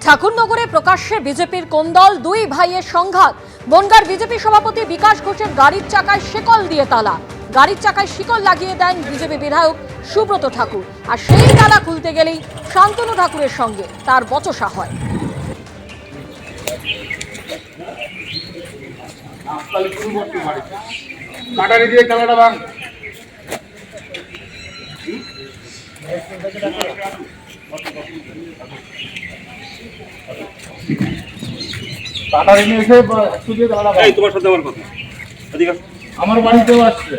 ঠাকুরনগরে প্রকাশ্যে বিজেপির কোন্দল, দুই ভাইয়ের সংঘাত। বনগাঁর বিজেপি সভাপতি বিকাশ ঘোষের গাড়ির চাকায় শিকল দিয়ে তালা। গাড়ির চাকায় শিকল লাগিয়ে দেন বিজেপি বিধায়ক সুব্রত ঠাকুর, আর সেই তালা খুলতে গেলেই শান্তনু ঠাকুরের সঙ্গে তার বচসা হয়। তোমার সাথে আমার কথা,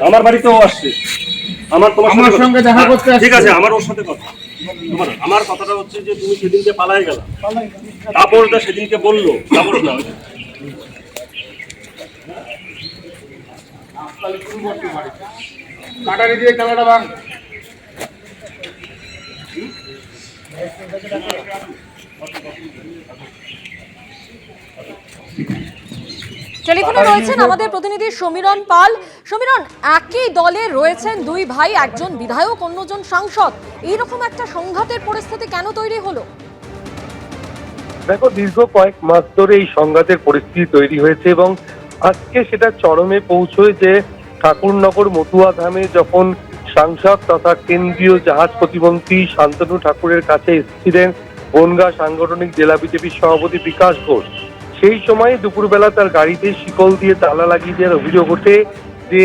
আমার বাড়িতেও আসছে, আমার সঙ্গে দেখা করতে। ঠিক আছে, আমার ওর সাথে কথা। আমার কথাটা হচ্ছে যে তুমি সেদিনকে পালাই গেলা, তারপরটা সেদিনকে বললো তারপর না কাটারি দিয়ে খেলাটা ভাঙ। টেলিফোনে রয়েছেন আমাদের প্রতিনিধি সমীরণ পাল। সমীরণ, একই দলে রয়েছেন দুই ভাই, একজন বিধায়ক অন্যজন সাংসদ, এইরকম একটা সংঘাতের পরিস্থিতি কেন তৈরি হলো? দেখো, দীর্ঘ কয়েক মাস ধরে এই সংঘাতের পরিস্থিতি তৈরি হয়েছে এবং আজকে সেটা চরমে পৌঁছয় যে ঠাকুরনগর মতুয়া ধামে যখন সাংসদ তথা কেন্দ্রীয় জাহাজ প্রতিমন্ত্রী শান্তনু ঠাকুরের কাছে এসেছিলেন বনগাঁ সাংগঠনিক জেলা বিজেপির সভাপতি বিকাশ ঘোষ, সেই সময় দুপুরবেলা তার গাড়িতে শিকল দিয়ে তালা লাগিয়ে দেওয়ার অভিযোগ ওঠে যে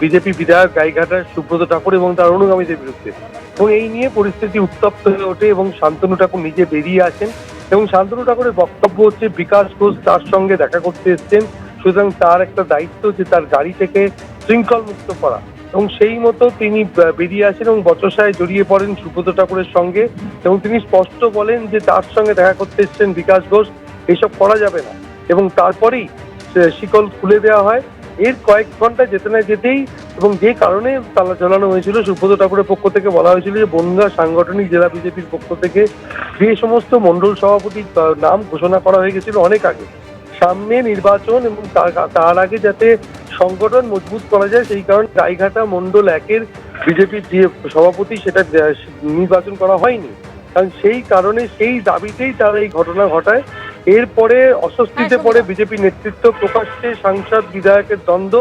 বিজেপি বিধায়ক গাইঘাটার সুব্রত ঠাকুর এবং তার অনুগামীদের বিরুদ্ধে। এবং এই নিয়ে পরিস্থিতি উত্তপ্ত হয়ে ওঠে এবং শান্তনু ঠাকুর নিজে বেরিয়ে আসেন এবং শান্তনু ঠাকুরের বক্তব্য হচ্ছে বিকাশ ঘোষ তার সঙ্গে দেখা করতে এসছেন, সুতরাং তার একটা দায়িত্ব যে তার গাড়ি থেকে শৃঙ্খল মুক্ত করা। এবং সেই মতো তিনি বেরিয়ে আসেন এবং বচসায় জড়িয়ে পড়েন সুব্রত ঠাকুরের সঙ্গে এবং তিনি স্পষ্ট বলেন যে তার সঙ্গে দেখা করতে এসছেন বিকাশ ঘোষ, এসব করা যাবে না। এবং তারপরেই শিকল খুলে দেওয়া হয়। এর কয়েক ঘন্টা যেতে না যেতেই এবং যে কারণে তালা ঝোলানো হয়েছিল, সুব্রত ঠাকুরের পক্ষ থেকে বলা হয়েছিল যে বনগাঁ সাংগঠনিক জেলা বিজেপির পক্ষ থেকে যে সমস্ত মন্ডল সভাপতির নাম ঘোষণা করা হয়ে গেছিল অনেক আগে, সামনে নির্বাচন এবং তার আগে যাতে সংগঠন মজবুত করা যায়, সেই কারণে গাইঘাটা মন্ডল 1-এর বিজেপির যে সভাপতি সেটা নির্বাচন করা হয়নি। কারণ সেই কারণে সেই দাবিতেই তারা এই ঘটনা ঘটায়। এরপরে অস্বস্তিতে পড়ে বিজেপি নেতৃত্ব, প্রকাশ্যে সাংসদ বিধায়কের দ্বন্দ্ব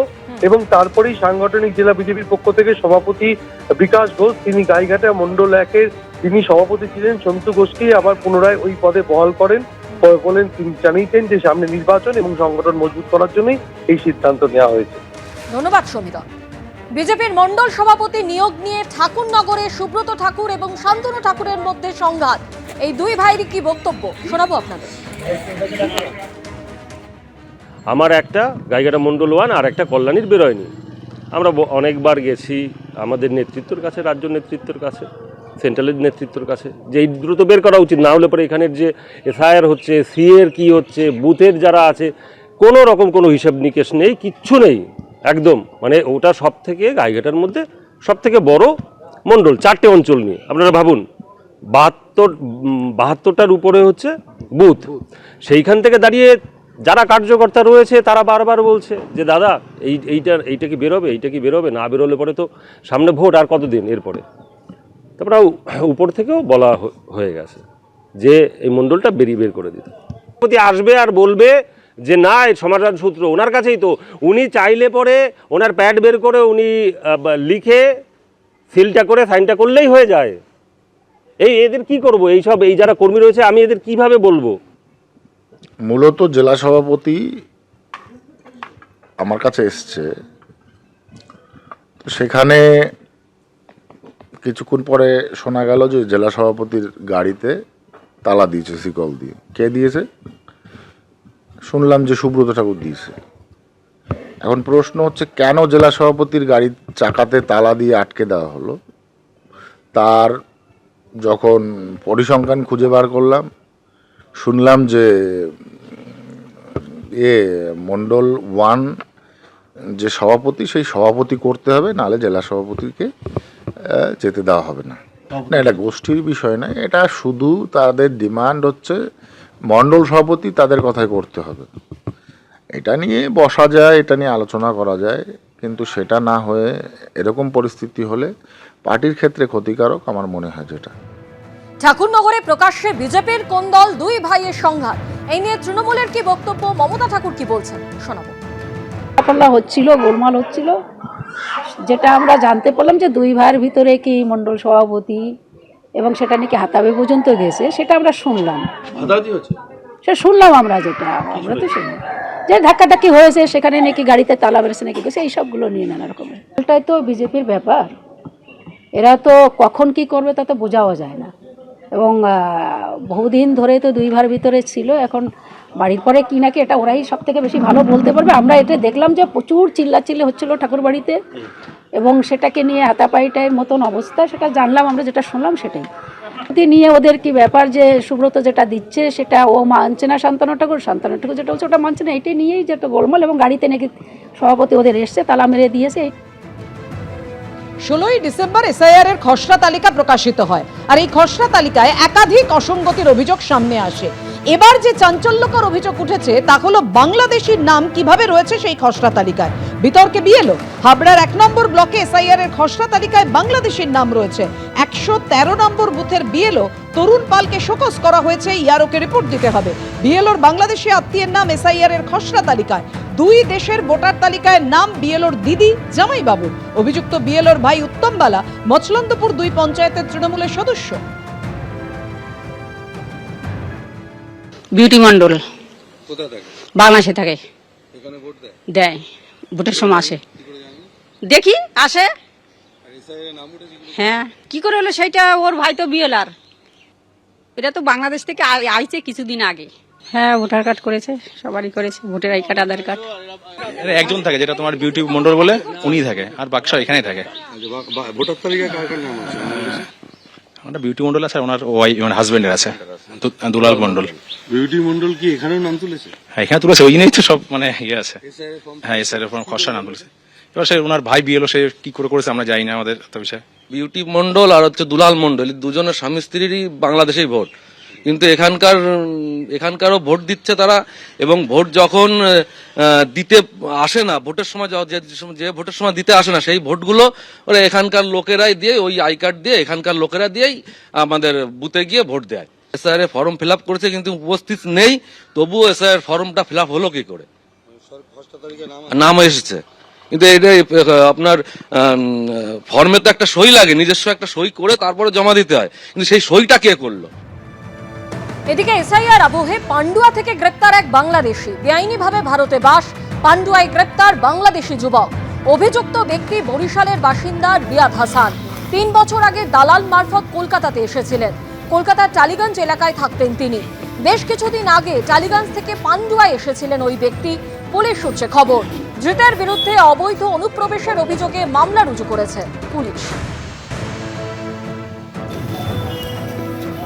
এবং তারপরেই সাংগঠনিক জেলা বিজেপির পক্ষ থেকে সভাপতি বিকাশ ঘোষ, তিনি গাইঘাটা মন্ডল 1-এর যিনি সভাপতি ছিলেন সন্তু ঘোষকে আবার পুনরায় ওই পদে বহাল করেন। বলেন তিনি জানিয়েছেন যে সামনে নির্বাচন এবং সংগঠন মজবুত করার জন্যই এই সিদ্ধান্ত নেওয়া হয়েছে। ধন্যবাদ সমীরণ। বিজেপির মন্ডল সভাপতি নিয়োগ নিয়ে ঠাকুরনগরে সুব্রত ঠাকুর এবং শান্তনু ঠাকুরের মধ্যে সংঘাত, এই দুই ভাইয়ের কি বক্তব্য শোনাবো আপনাদের। আমার একটা গাইঘাটা মন্ডল 1 আর একটা কল্যাণীর বেরোয়নি। আমরা অনেকবার গেছি আমাদের নেতৃত্বের কাছে, রাজ্য নেতৃত্বের কাছে, সেন্ট্রালের নেতৃত্বের কাছে, যে এই দ্রুত বের করা উচিত, না হলে পরে এখানের যে এসআইআর হচ্ছে, সিএর কি হচ্ছে, বুথের যারা আছে, কোনো রকম কোনো হিসাব নিকেশ নেই, কিচ্ছু নেই একদম। মানে ওটা সব থেকে গাইঘাটার মধ্যে সব থেকে বড় মন্ডল, 4টে অঞ্চল নিয়ে আপনারা ভাবুন, 72টার উপরে হচ্ছে বুথ। সেইখান থেকে দাঁড়িয়ে যারা কার্যকর্তা রয়েছে তারা বারবার বলছে যে দাদা এইটা কি বেরোবে, এইটা কি বেরোবে, না বেরোলে পরে তো সামনে ভোট আর কতদিন। এরপরে তারপরে উপর থেকেও বলা হয়ে গেছে যে এই মণ্ডলটা বের করে দিতে আসবে আর বলবে যে না, এই সমাধান সূত্র ওনার কাছেই, তো উনি চাইলে পরে ওনার প্যাড বের করে উনি লিখে সিলটা করে সাইনটা করলেই হয়ে যায়। এদের কি করব, এই যারা কর্মী রয়েছে আমি এদের কিভাবে বলবো? মূলত জেলা সভাপতি আমার কাছে এসছে, তো সেখানে কিছুক্ষণ পরে শোনা গেল যে জেলা সভাপতির গাড়িতে তালা দিয়েছে শিকল দিয়ে। কে দিয়েছে? শুনলাম যে সুব্রত ঠাকুর দিয়েছে। এখন প্রশ্ন হচ্ছে কেন জেলা সভাপতির গাড়ির চাকাতে তালা দিয়ে আটকে দেওয়া হলো। তার যখন পরিসংখ্যান খুঁজে বার করলাম, শুনলাম যে মন্ডল 1 যে সভাপতি, সেই সভাপতি করতে হবে, নাহলে জেলা সভাপতিকে যেতে দেওয়া হবে না। না, এটা গোষ্ঠীর বিষয় না, এটা শুধু তাদের ডিমান্ড হচ্ছে মন্ডল সভাপতি তাদের কথাই করতে হবে। এটা নিয়ে বসা যায়, এটা নিয়ে আলোচনা করা যায়, কিন্তু সেটা না হয়ে এরকম পরিস্থিতি হলে পার্টির ক্ষেত্রে ক্ষতিকারক আমার মনে হয় যেটা। ঠাকুরনগরে প্রকাশ্যে বিজেপির কোন্দল দুই ভাইয়ের সংঘাত। এই নিয়ে তৃণমূলের কি বক্তব্য, মমতা ঠাকুর কি বলছেন শোনাবো। পাল্লা হচ্ছিল, গোলমাল হচ্ছিল, যেটা আমরা জানতে পারলাম যে দুই ভাইয়ের ভিতরে কি মণ্ডল সভাপতি এবং সেটা নাকি হাতাবে পর্যন্ত গেছে, সেটা আমরা শুনলাম। সে শুনলাম আমরা, যেটা আমরা তো শুনলাম যে ধাক্কাধাক্কি হয়েছে, সেখানে নাকি গাড়িতে তালা মেরেছে নাকি গেছে, এই সবগুলো নিয়ে নানা রকমের। এটাই তো বিজেপির ব্যাপার, এরা তো কখন কি করবে তা তো বোঝাও যায় না। এবং বহুদিন ধরে তো দুই ভাইয়ের ভিতরে ছিল, এখন বাড়ির পরে কি নাকি এটা ওরাই সব থেকে বেশি ভালো বলতে পারবে। আমরা এটা দেখলাম যে প্রচুর চিল্লাচিল্লি হচ্ছিল ঠাকুর বাড়িতে, এবং সেটাকে নিয়ে হাতাপাইটার মতন অবস্থা, সেটা জানলাম আমরা, যেটা শুনলাম সেটাই নিয়ে ওদের কি ব্যাপার যে সুব্রত যেটা দিচ্ছে সেটা ও মানছে না, শান্তনু ঠাকুর যেটা হচ্ছে ওটা মানছে না, এটাই নিয়েই যেটা গোলমাল। এবং গাড়িতে নাকি সভাপতি ওদের এসছে, তালা মেরে দিয়েছে। 16ই ডিসেম্বর এসআইআর এর খসড়া তালিকা প্রকাশিত হয়, আর এই খসড়া তালিকায় একাধিক অসঙ্গতির অভিযোগ সামনে আসে। এবার যে চাঞ্চল্যকর অভিযোগ উঠেছে তা হলো বাংলাদেশির নাম কিভাবে রয়েছে সেই খসড়া তালিকায়। বিতর্কে বিএলও হাবড়ার 1 নম্বর ব্লকে এসআইআর এর খসড়া তালিকায় বাংলাদেশির নাম রয়েছে। 113 নম্বর বুথের বিএলও তরুণ পালকে শোকজ করা হয়েছে, ইয়ারোকে রিপোর্ট দিতে হবে। বিএলওর বাংলাদেশি আত্মীয়ের নাম এসআইআর এর খসড়া তালিকায়। দুই দেশের ভোটার তালিকায় নাম বিএলওর দিদি জামাইবাবুর। অভিযুক্ত বিএলওর ভাই উত্তম বালা মচলন্দপুর 2 পঞ্চায়েতের তৃণমূলের সদস্য। বিউটি মন্ডল বাংলাদেশে থাকে, দেয় ভোটের সময় আসে, দেখি আসে। হ্যাঁ, কি করে হলো সেটা, ওর ভাই তো বিএলআর, এটা তো বাংলাদেশ থেকে আইছে কিছুদিন আগে। হ্যাঁ, ভোটার কার্ড করেছে, সবারই করেছে, voter I card, Aadhaar card. একজন থাকে, যেটা তোমার বিউটি মন্ডল বলে, উনি থাকে, আর বাক্সা এখানেই থাকে। ভোটার তালিকায় কার কার নাম আছে? ওনার বিউটি মন্ডল আছে, ওনার ওয়াইফ মানে হাজবেন্ডের আছে, দুলাল মন্ডল। বিউটি মন্ডল কি এখানেও নাম তুলেছে? হ্যাঁ, এখানে তুলেছে, ওই জন্যই তো সব মানে ইয়ে আছে। হ্যাঁ, এসআইআর ফর্ম খসড়া নাম তুলেছে। এবার সে ওনার ভাই বিএলও, সে কি করে করেছে আমরা জানি না, আমাদের তো বিষয়। বিউটি মন্ডল আর হচ্ছে দুলাল মন্ডল, দুজনের স্বামী স্ত্রীরই বাংলাদেশেই ভোট, কিন্তু এখানকারও ভোট দিচ্ছে তারা। এবং ভোট যখন দিতে আসে না, ভোটের সময় যে ভোটের সময় দিতে আসে না, সেই ভোটগুলো ওরা এখানকার লোকেরাই দিয়ে, ওই আই কার্ড দিয়ে এখানকার লোকেরা দিয়েই আমাদের বুথে গিয়ে ভোট দেয়। এসআইআর ফর্ম ফিল আপ করেছে কিন্তু উপস্থিত নেই, তবুও এসআইআর ফর্মটা ফিল আপ হলো কি করে? নাম এসেছে, কিন্তু এটা আপনার ফর্মে তো একটা সই লাগে, নিজস্ব একটা সই করে তারপরে জমা দিতে হয়, কিন্তু সেই সইটা কে করলো? এদিকে এসআইআর আবহে পান্ডুয়া থেকে গ্রেপ্তার এক বাংলাদেশি। বেআইনিভাবে ভারতে বাস, পান্ডুয়ায় গ্রেপ্তার বাংলাদেশি যুবক। অভিযুক্ত ব্যক্তি বরিশালের বাসিন্দা রিয়াদ হাসান। 3 বছর আগে দালাল মারফত কলকাতাতে এসেছিলেন। কলকাতার টালিগঞ্জ এলাকায় থাকতেন তিনি। বেশ কিছুদিন আগে টালিগঞ্জ থেকে পান্ডুয়ায় এসেছিলেন ওই ব্যক্তি। পুলিশ সূত্রে খবর, ধৃতের বিরুদ্ধে অবৈধ অনুপ্রবেশের অভিযোগে মামলা রুজু করেছে পুলিশ।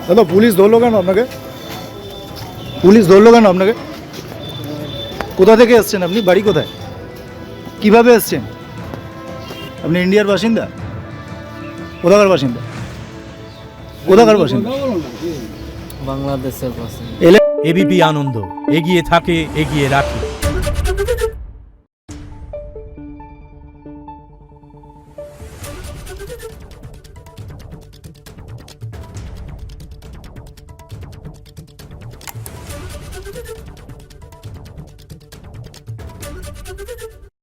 দাদা, পুলিশ ধরলো কেন আপনাকে? পুলিশ ধরলো কেন আপনাকে? কোথা থেকে এসছেন আপনি? বাড়ি কোথায়? কিভাবে এসছেন? আপনি ইন্ডিয়ার বাসিন্দা? কোথাকার বাসিন্দা? কোথাকার বাসিন্দা? বাংলাদেশের বাসিন্দা। এবিপি আনন্দ এগিয়ে থাকে, এগিয়ে রাখে।